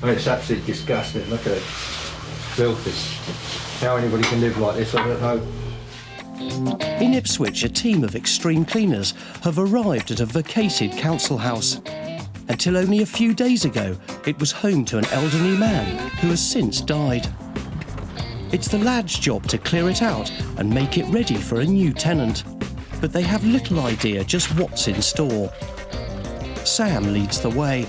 I mean, it's absolutely disgusting. Look at it. It's filthy. How anybody can live like this, I don't know. In Ipswich, a team of extreme cleaners have arrived at a vacated council house. Until only a few days ago, it was home to an elderly man who has since died. It's the lads' job to clear it out and make it ready for a new tenant. But they have little idea just what's in store. Sam leads the way.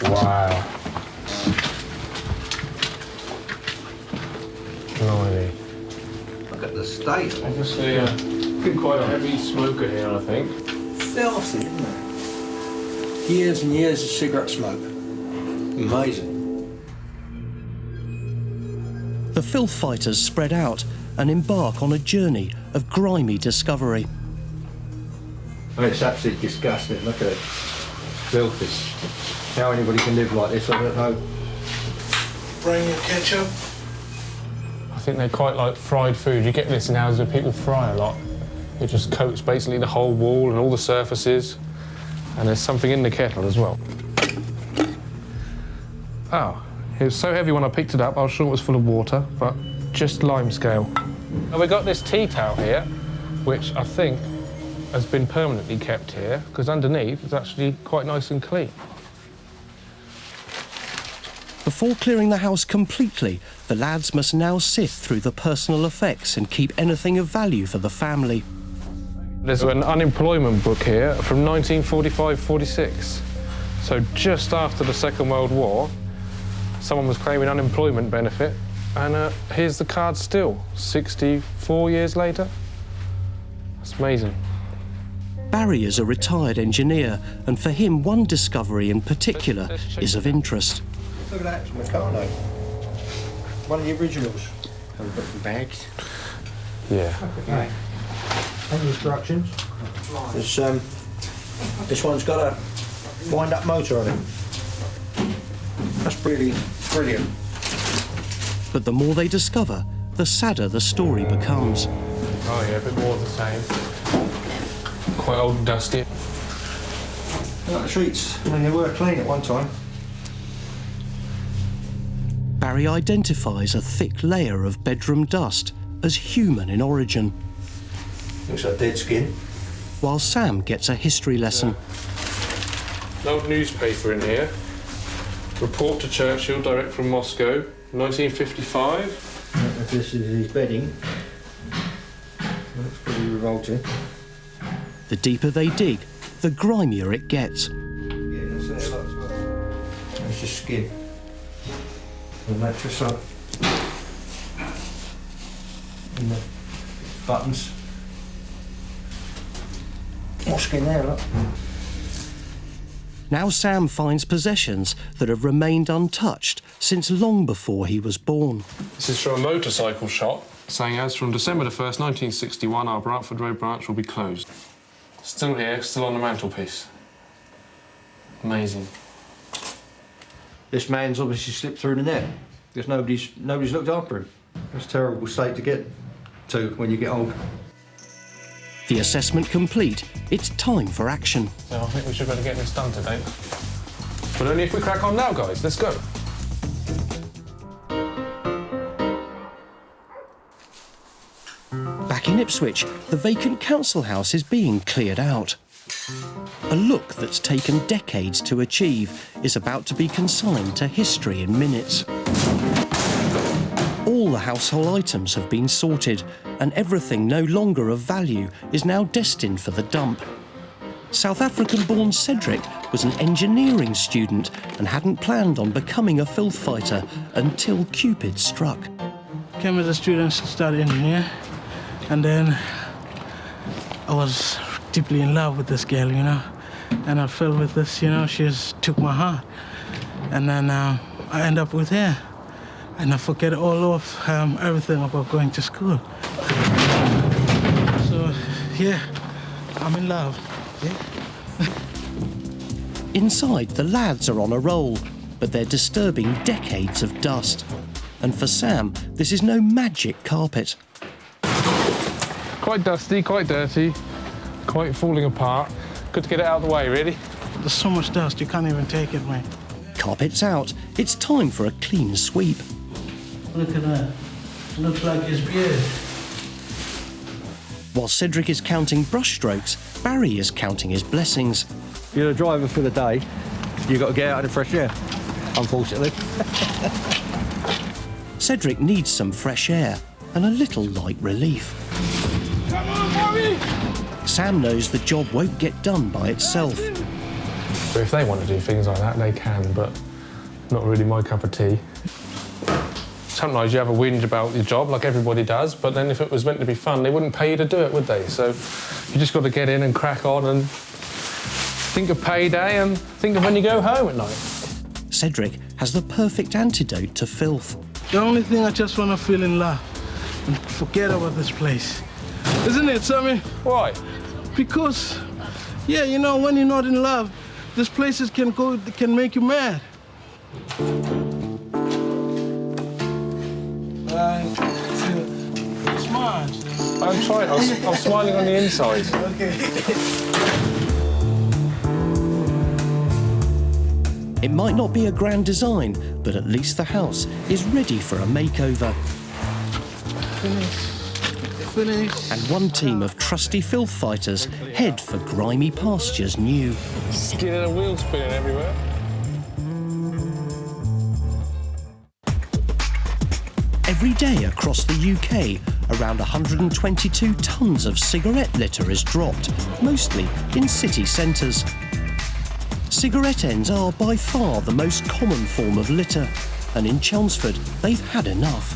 Wow. Blimey. Look at the state. Obviously, quite a heavy smoker here, I think. Filthy, isn't it? Years and years of cigarette smoke. Amazing. The filth fighters spread out and embark on a journey of grimy discovery. I mean, it's absolutely disgusting. Look at it. It's filthy. How anybody can live like this, I don't know. Bring your ketchup. I think they quite like fried food. You get this in houses where people fry a lot. It just coats basically the whole wall and all the surfaces. And there's something in the kettle as well. Oh, it was so heavy when I picked it up, I was sure it was full of water, but just lime scale. And we got this tea towel here, which I think has been permanently kept here, because underneath it's actually quite nice and clean. Before clearing the house completely, the lads must now sift through the personal effects and keep anything of value for the family. There's an unemployment book here from 1945-46. So just after the Second World War, someone was claiming unemployment benefit, and here's the card still, 64 years later. That's amazing. Barry is a retired engineer, and for him, one discovery in particular is of interest. Look at that, it's Meccano. One of the originals. Have a bit of bags. Yeah. Okay. And instructions. This one's got a wind-up motor on it. That's really brilliant. But the more they discover, the sadder the story becomes. Oh yeah, a bit more of the same. Quite old and dusty. Like the streets, I mean, they were clean at one time. Barry identifies a thick layer of bedroom dust as human in origin, Looks like dead skin. while Sam gets a history lesson. An old newspaper in here. Report to Churchill, direct from Moscow, 1955. I don't know if this is his bedding. Looks pretty revolting. The deeper they dig, the grimier it gets. Yeah, that's it a lot as well. It's just skin. The mattress up. And the buttons. More skin there, look. Now Sam finds possessions that have remained untouched since long before he was born. This is from a motorcycle shop, saying as from December the 1st, 1961, our Brantford Road branch will be closed. Still here, still on the mantelpiece. Amazing. This man's obviously slipped through the net because nobody's looked after him. It's a terrible state to get to when you get old. The assessment complete, it's time for action. So I think we should better get this done today. But only if we crack on now, guys. Let's go. Back in Ipswich, the vacant council house is being cleared out. A look that's taken decades to achieve is about to be consigned to history in minutes. All the household items have been sorted, and everything no longer of value is now destined for the dump. South African-born Cedric was an engineering student and hadn't planned on becoming a filth fighter until Cupid struck. Came as a student to study engineer, and then I was deeply in love with this girl, you know, and I fell with this, you know, she just took my heart. And then I end up with her, and I forget all of everything about going to school. So, yeah, I'm in love. Yeah. Inside, the lads are on a roll, but they're disturbing decades of dust. And for Sam, this is no magic carpet. Quite dusty, quite dirty, quite falling apart. Good to get it out of the way, really. There's so much dust, you can't even take it, mate. Carpets out, it's time for a clean sweep. Look at that. Looks like his beard. While Cedric is counting brushstrokes, Barry is counting his blessings. If you're a driver for the day, you've got to get out in the fresh air, unfortunately. Cedric needs some fresh air and a little light relief. Come on, Bobby! Sam knows the job won't get done by itself. But if they want to do things like that, they can, but not really my cup of tea. Sometimes you have a whinge about your job, like everybody does, but then if it was meant to be fun, they wouldn't pay you to do it, would they? So you just got to get in and crack on and think of payday and think of when you go home at night. Cedric has the perfect antidote to filth. The only thing I just want to feel in love and forget about this place. Isn't it, Sammy? Why? Because, yeah, you know, when you're not in love, these places can make you mad. Smile. I'm trying. I'm smiling on the inside. Okay. It might not be a grand design, but at least the house is ready for a makeover. Finish. And one team of trusty filth fighters head for grimy pastures new. Skin and a wheel spinning everywhere. Every day across the UK, around 122 tonnes of cigarette litter is dropped, mostly in city centres. Cigarette ends are by far the most common form of litter, and in Chelmsford, they've had enough.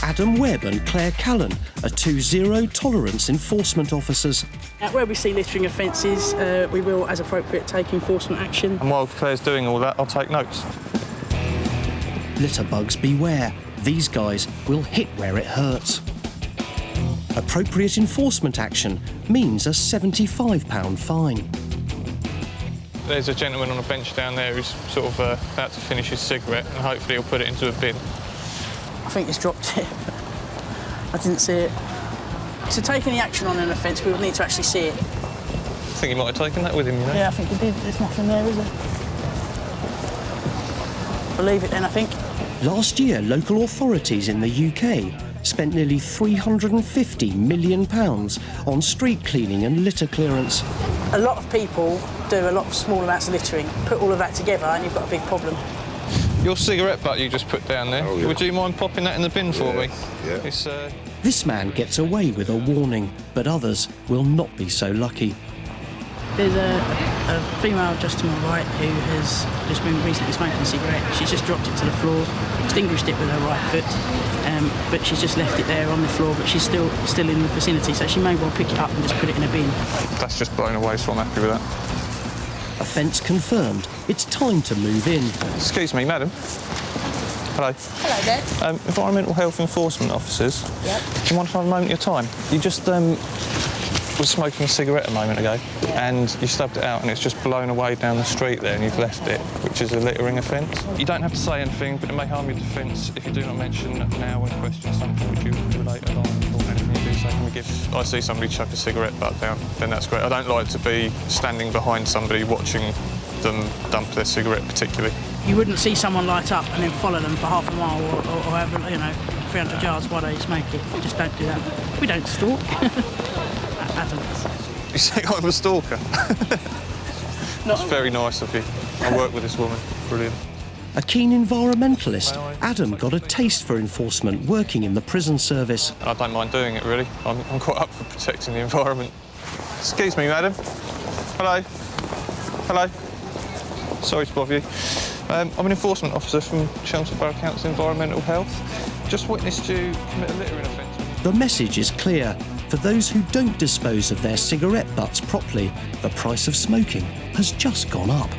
Adam Webb and Claire Callan are two zero-tolerance enforcement officers. Where we see littering offences, we will, as appropriate, take enforcement action. And while Claire's doing all that, I'll take notes. Litterbugs beware. These guys will hit where it hurts. Appropriate enforcement action means a £75 fine. There's a gentleman on a bench down there who's sort of about to finish his cigarette, and hopefully he'll put it into a bin. I think he's dropped it. I didn't see it. To take any action on an offence, we would need to actually see it. I think he might have taken that with him, you know? Yeah, I think he did. There's nothing there, is there? Believe it then, I think. Last year, local authorities in the UK spent nearly £350 million on street cleaning and litter clearance. A lot of people do a lot of small amounts of littering. Put all of that together and you've got a big problem. Your cigarette butt you just put down there, would you mind popping that in the bin for me? Yeah. It's, This man gets away with a warning, but others will not be so lucky. There's a female just to my right who has just been recently smoking a cigarette. She's just dropped it to the floor, extinguished it with her right foot, but she's just left it there on the floor, but she's still in the vicinity, so she may well pick it up and just put it in a bin. that's just blown away, so I'm happy with that. Offence confirmed. It's time to move in. Excuse me, madam. Hello. Hello there. Environmental health enforcement officers. Yep. Do you mind if I have a moment of your time? You just was smoking a cigarette a moment ago, and you stubbed it out, and it's just blown away down the street there, and you've left it, which is a littering offence. You don't have to say anything, but it may harm your defence if you do not mention now when questioned something which you relate along, or anything you do say can we give. I see somebody chuck a cigarette butt down, then that's great. I don't like to be standing behind somebody watching them dump their cigarette particularly. You wouldn't see someone light up and then follow them for half a mile or however, 300 yards while they smoke it. Just don't do that. We don't stalk. Adam does. You say I'm a stalker? That's very nice of you. I work with this woman. Brilliant. A keen environmentalist, Adam got a taste for enforcement working in the prison service. And I don't mind doing it, really. I'm quite up for protecting the environment. Excuse me, madam. Hello. Hello. Sorry to bother you. I'm an enforcement officer from Chelmsford Borough Council Environmental Health. Just witnessed you commit a littering offence. The message is clear. For those who don't dispose of their cigarette butts properly, the price of smoking has just gone up.